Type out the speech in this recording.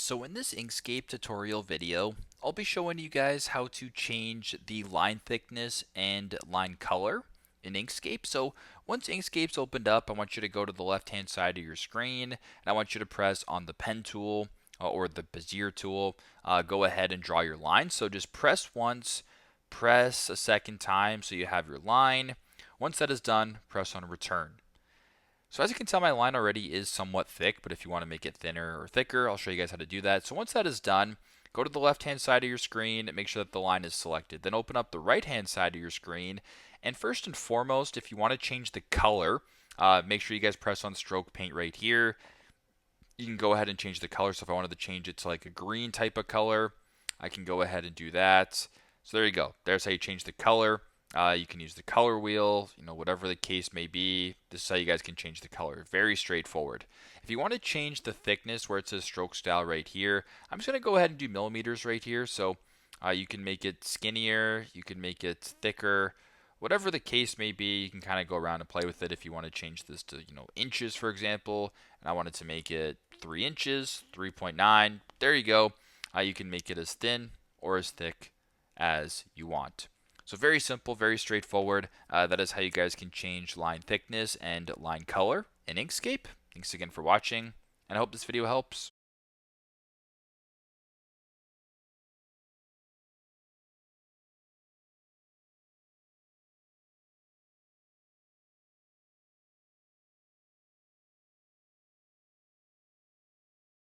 So in this Inkscape tutorial video, I'll be showing you guys how to change the line thickness and line color in Inkscape. So once Inkscape's opened up, I want you to go to the left-hand side of your screen, and I want you to press on the pen tool or the Bezier tool. Go ahead and draw your line. So just press once, press a second time so you have your line. Once that is done, press on return. So as you can tell, my line already is somewhat thick, but if you want to make it thinner or thicker, I'll show you guys how to do that. So once that is done, go to the left-hand side of your screen, make sure that the line is selected. Then open up the right-hand side of your screen, and first and foremost, if you want to change the color, make sure you guys press on stroke paint right here. You can go ahead and change the color. So if I wanted to change it to like a green type of color, I can go ahead and do that. So there you go. There's how you change the color. You can use the color wheel, whatever the case may be. This is how you guys can change the color. Very straightforward. If you want to change the thickness where it says stroke style right here, I'm just going to go ahead and do millimeters right here. So you can make it skinnier, you can make it thicker, whatever the case may be. You can kind of go around and play with it. If you want to change this to inches, for example, and I wanted to make it 3 inches, 3.9, there you go. You can make it as thin or as thick as you want. So very simple, very straightforward. That is how you guys can change line thickness and line color in Inkscape. Thanks again for watching, and I hope this video helps.